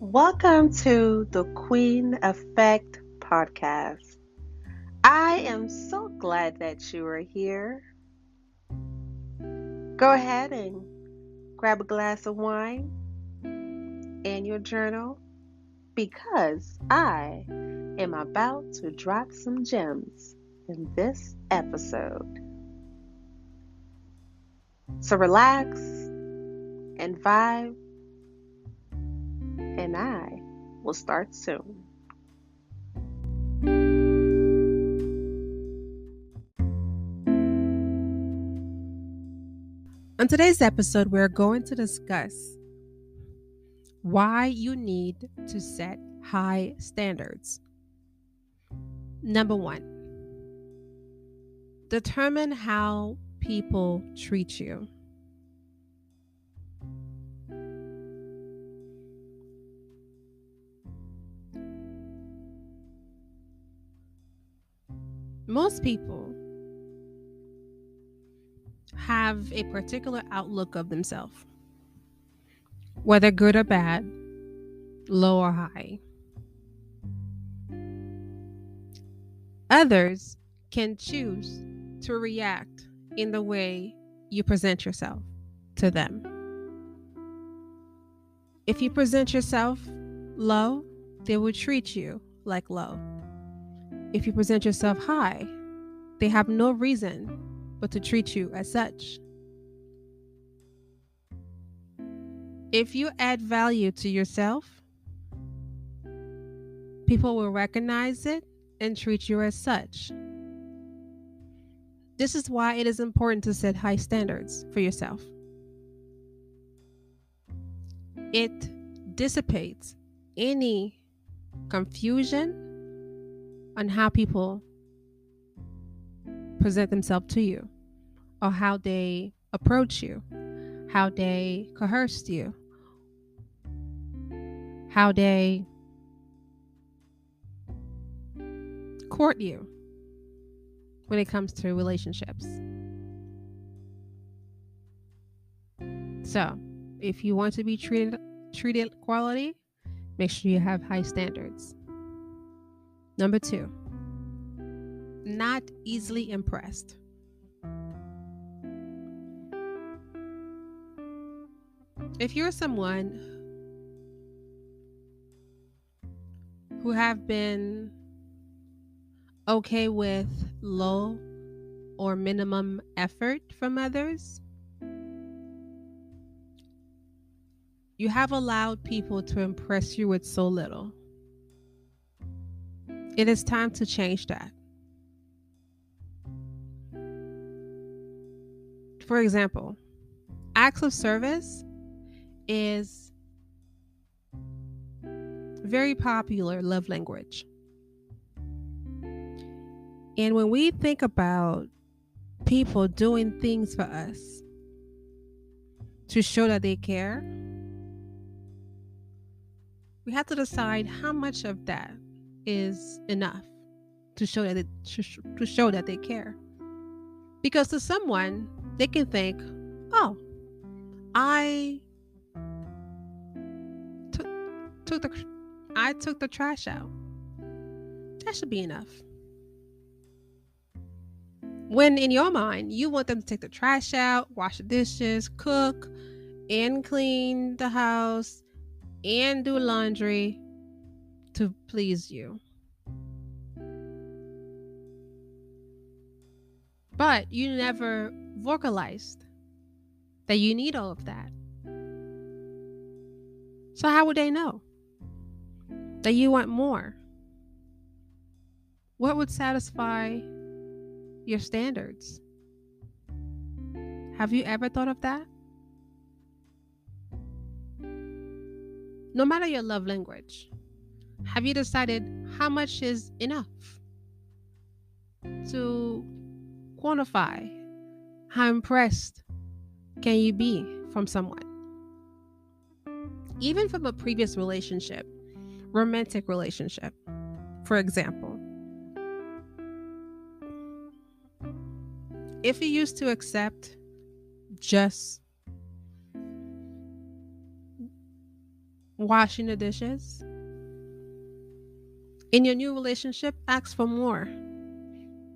Welcome to the Queen Effect podcast. I am so glad that you are here. Go ahead and grab a glass of wine and your journal because I am about to drop some gems in this episode. So relax and vibe, and I will start soon. On today's episode, we're going to discuss why you need to set high standards. Number one, determine how people treat you. Most people have a particular outlook of themselves, whether good or bad, low or high. Others can choose to react in the way you present yourself to them. If you present yourself low, they will treat you like low. If you present yourself high, they have no reason but to treat you as such. If you add value to yourself, people will recognize it and treat you as such. This is why it is important to set high standards for yourself. It dissipates any confusion on how people present themselves to you or how they approach you, how they coerce you, how they court you when it comes to relationships. So, if you want to be treated quality, make sure you have high standards. Number two, not easily impressed. If you're someone who have been okay with low or minimum effort from others, you have allowed people to impress you with so little. It is time to change that. For example, acts of service is very popular love language. And when we think about people doing things for us to show that they care, we have to decide how much of that is enough to show that they care. Because to someone, they can think, "Oh, I took took the I took the trash out. That should be enough." When in your mind, you want them to take the trash out, wash the dishes, cook, and clean the house, and do laundry to please you. But you never vocalized that you need all of that. So how would they know that you want more? What would satisfy your standards? Have you ever thought of that? No matter your love language, have you decided how much is enough to quantify how impressed can you be from someone? Even from a previous relationship, romantic relationship, for example. If you used to accept just washing the dishes. In your new relationship, ask for more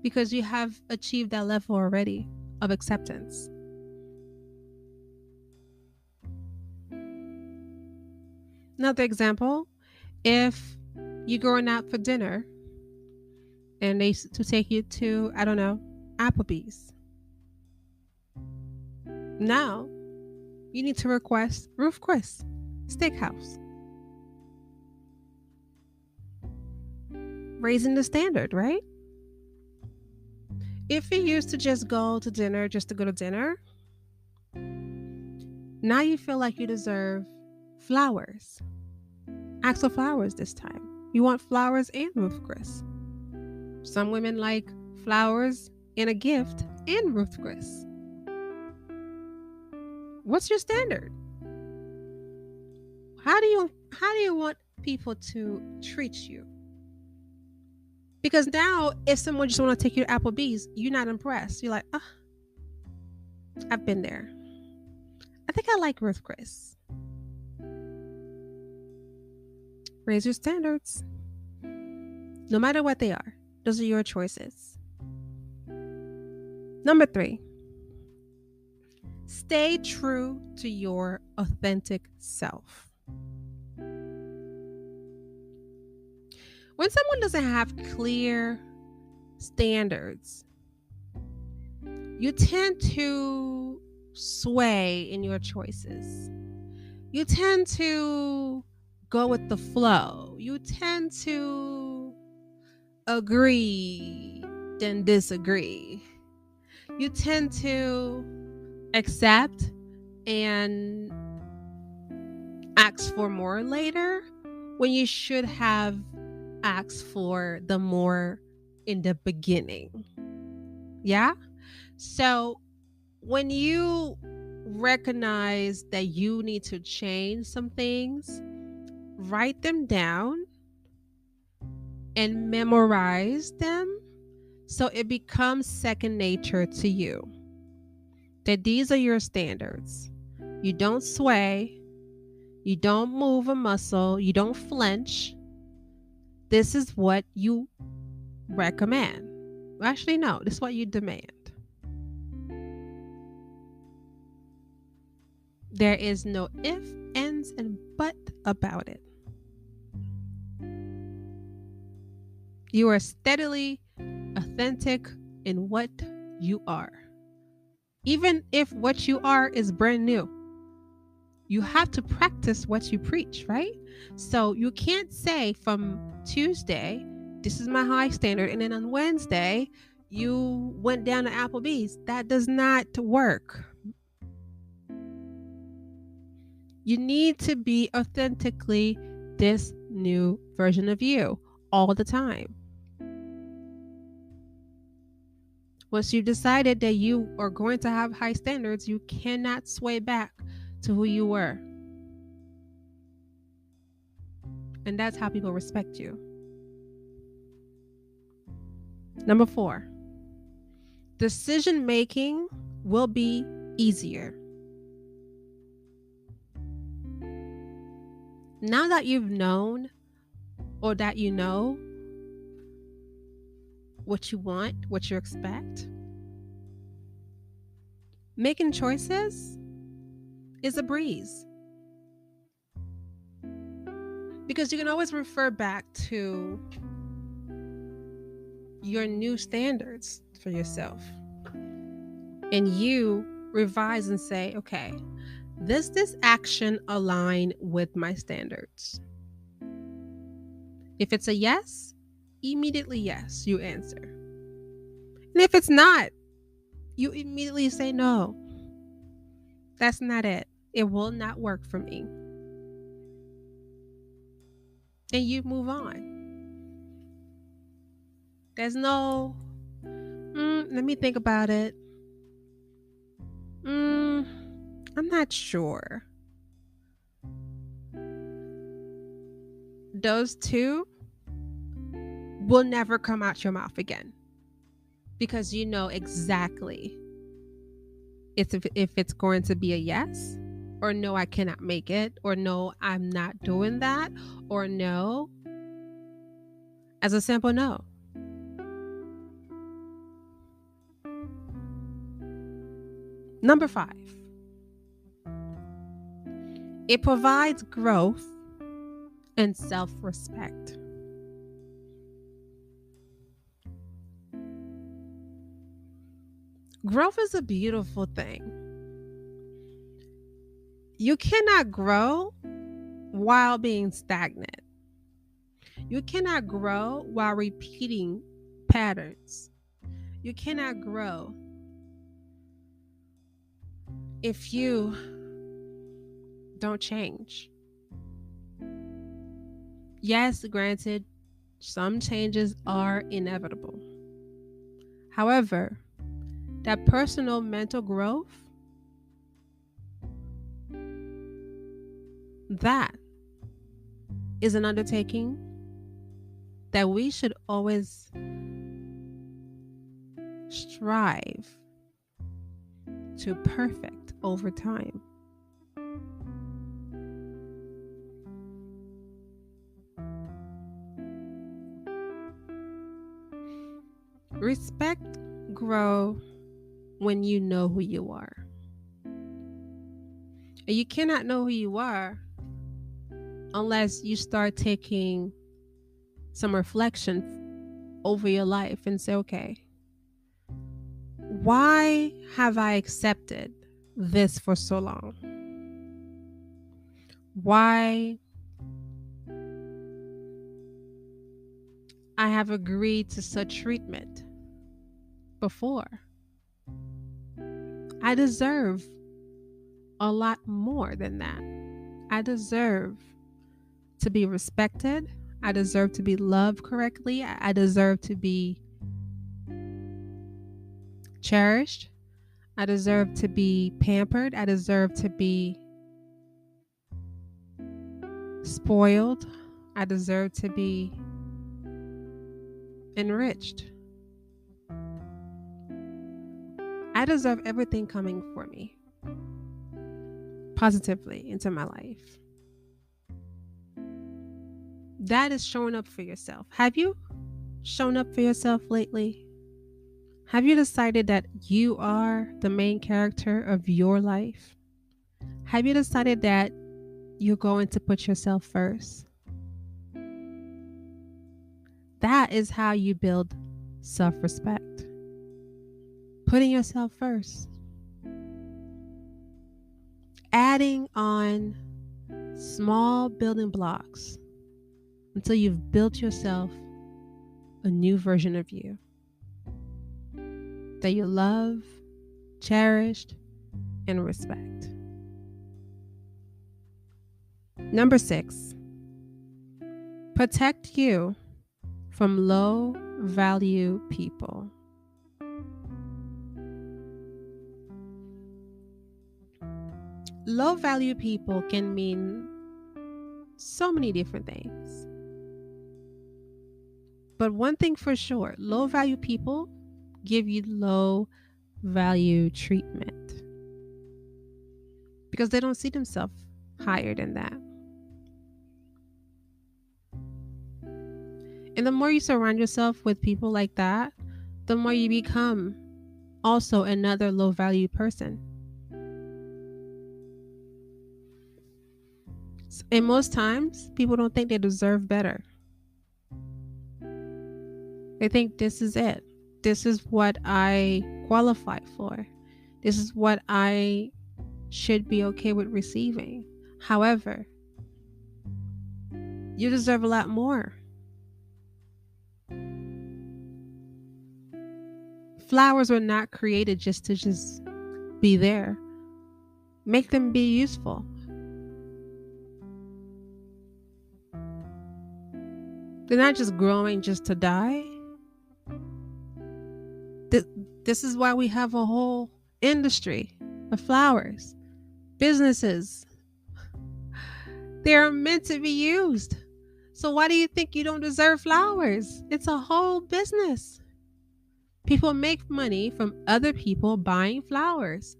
because you have achieved that level already of acceptance. Another example, if you're going out for dinner and to take you to, I don't know, Applebee's. Now, you need to request Ruth Chris Steakhouse. Raising the standard, right? If you used to just go to dinner just to go to dinner, now you feel like you deserve flowers. Ask for flowers this time. You want flowers and Ruth Chris. Some women like flowers and a gift and Ruth Chris. What's your standard? How do you want people to treat you? Because now, if someone just want to take you to Applebee's, you're not impressed. You're like, I've been there. I think I like Ruth Chris. Raise your standards. No matter what they are. Those are your choices. Number 3. Stay true to your authentic self. When someone doesn't have clear standards, you tend to sway in your choices. You tend to go with the flow. You tend to agree, then disagree. You tend to accept and ask for more later when you should have asked for the more in the beginning. Yeah? So when you recognize that you need to change some things, write them down and memorize them so it becomes second nature to you. That these are your standards. You don't sway. You don't move a muscle. You don't flinch. This is what you recommend. Actually, no, this is what you demand. There is no if, ands, and but about it. You are steadily authentic in what you are. Even if what you are is brand new, you have to practice what you preach, right? So you can't say from Tuesday, this is my high standard, and then on Wednesday, you went down to Applebee's. That does not work. You need to be authentically this new version of you all the time. Once you've decided that you are going to have high standards, you cannot sway back to who you were. And that's how people respect you. Number 4, decision making will be easier. Now that you've known or that you know what you want, what you expect, making choices is a breeze. Because you can always refer back to your new standards for yourself. And you revise and say, okay, does this action align with my standards? If it's a yes, immediately yes, you answer. And if it's not, you immediately say no. That's not it. It will not work for me. And you move on. There's no, let me think about it. I'm not sure. Those two will never come out your mouth again. Because you know exactly if it's going to be a yes or no, I cannot make it, or no, I'm not doing that, or no, as a simple no. Number 5, it provides growth and self respect. Growth is a beautiful thing. You cannot grow while being stagnant. You cannot grow while repeating patterns. You cannot grow if you don't change. Yes, granted, some changes are inevitable. However, that personal mental growth, that is an undertaking that we should always strive to perfect over time. Respect grow when you know who you are. And you cannot know who you are unless you start taking some reflection over your life and say, okay, why have I accepted this for so long? Why I have agreed to such treatment before? I deserve a lot more than that. I deserve to be respected. I deserve to be loved correctly. I deserve to be cherished. I deserve to be pampered. I deserve to be spoiled. I deserve to be enriched. I deserve everything coming for me positively into my life. That is showing up for yourself. Have you shown up for yourself lately? Have you decided that you are the main character of your life? Have you decided that you're going to put yourself first? That is how you build self-respect. Putting yourself first. Adding on small building blocks until you've built yourself a new version of you that you love, cherished, and respect. Number 6, protect you from low value people. Low value people can mean so many different things. But one thing for sure, low value people give you low value treatment because they don't see themselves higher than that. And the more you surround yourself with people like that, the more you become also another low value person. And most times, people don't think they deserve better. They think this is it. This is what I qualify for. This is what I should be okay with receiving. However, you deserve a lot more. Flowers were not created just to be there. Make them be useful. They're not just growing just to die. This is why we have a whole industry of flowers, businesses. They are meant to be used. So why do you think you don't deserve flowers? It's a whole business. People make money from other people buying flowers.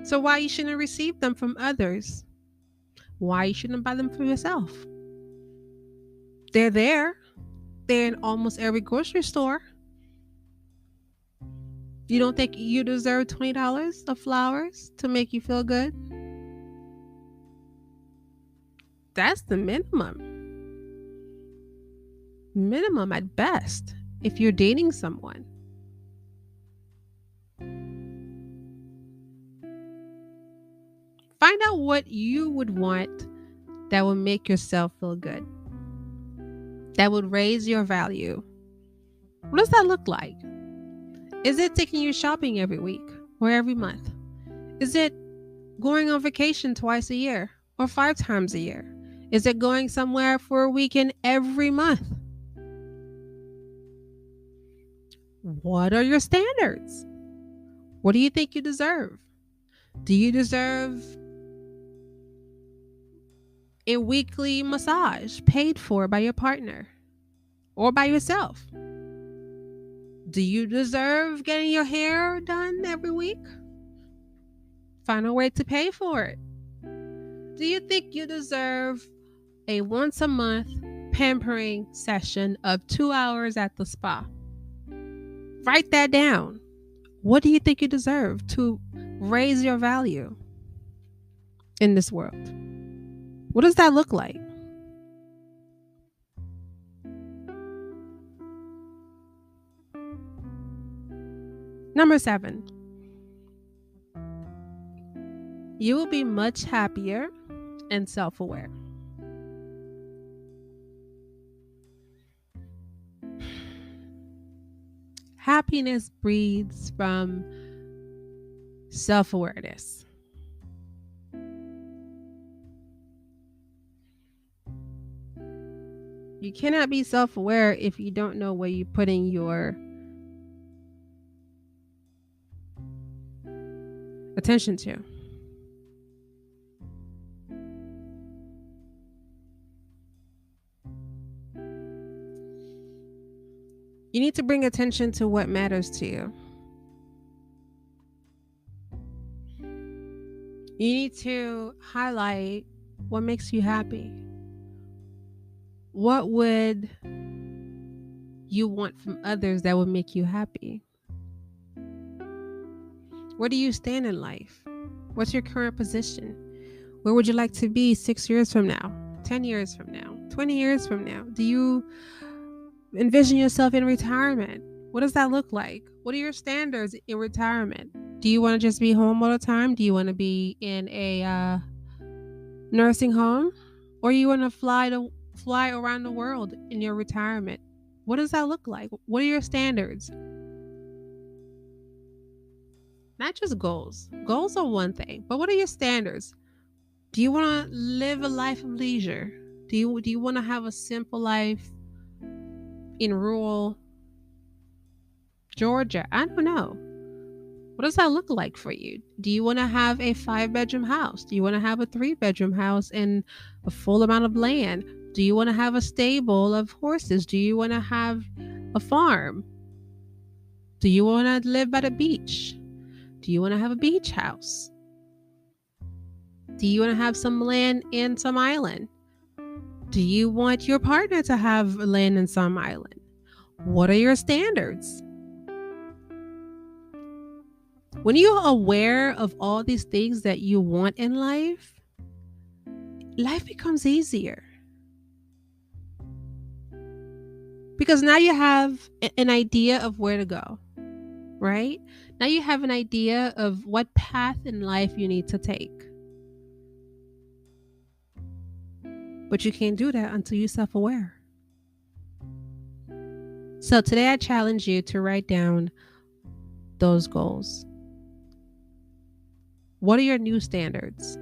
So why you shouldn't receive them from others? Why you shouldn't buy them for yourself? They're there. They're in almost every grocery store. You don't think you deserve $20 of flowers to make you feel good? That's the minimum. Minimum at best if you're dating someone. Find out what you would want that would make yourself feel good, that would raise your value. What does that look like? Is it taking you shopping every week or every month? Is it going on vacation twice a year or 5 times a year? Is it going somewhere for a weekend every month? What are your standards? What do you think you deserve? Do you deserve a weekly massage paid for by your partner or by yourself? Do you deserve getting your hair done every week? Find a way to pay for it. Do you think you deserve a once a month pampering session of 2 hours at the spa? Write that down. What do you think you deserve to raise your value in this world? What does that look like? Number 7, you will be much happier and self-aware. Happiness breeds from self-awareness. You cannot be self-aware if you don't know where you're putting your attention to. You need to bring attention to what matters to you. You need to highlight what makes you happy. What would you want from others that would make you happy? Where do you stand in life? What's your current position? Where would you like to be 6 years from now, 10 years from now, 20 years from now? Do you envision yourself in retirement? What does that look like? What are your standards in retirement? Do you want to just be home all the time? Do you want to be in a nursing home? Or you want to fly around the world in your retirement? What does that look like? What are your standards? Not just goals. Goals are one thing, but what are your standards? Do you want to live a life of leisure? Do you want to have a simple life in rural Georgia? I don't know. What does that look like for you? Do you want to have a 5-bedroom house? Do you want to have a 3-bedroom house and a full amount of land? Do you want to have a stable of horses? Do you want to have a farm? Do you want to live by the beach? Do you want to have a beach house? Do you want to have some land in some island? Do you want your partner to have land in some island? What are your standards? When you're aware of all these things that you want in life, life becomes easier. Because now you have an idea of where to go, right? Now you have an idea of what path in life you need to take. But you can't do that until you're self-aware. So today I challenge you to write down those goals. What are your new standards?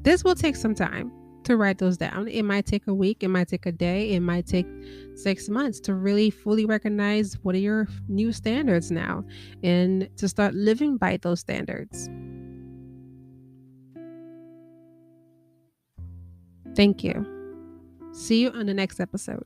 This will take some time to write those down. It might take a week, it might take a day, it might take 6 months to really fully recognize what are your new standards now and to start living by those standards. Thank you. See you on the next episode.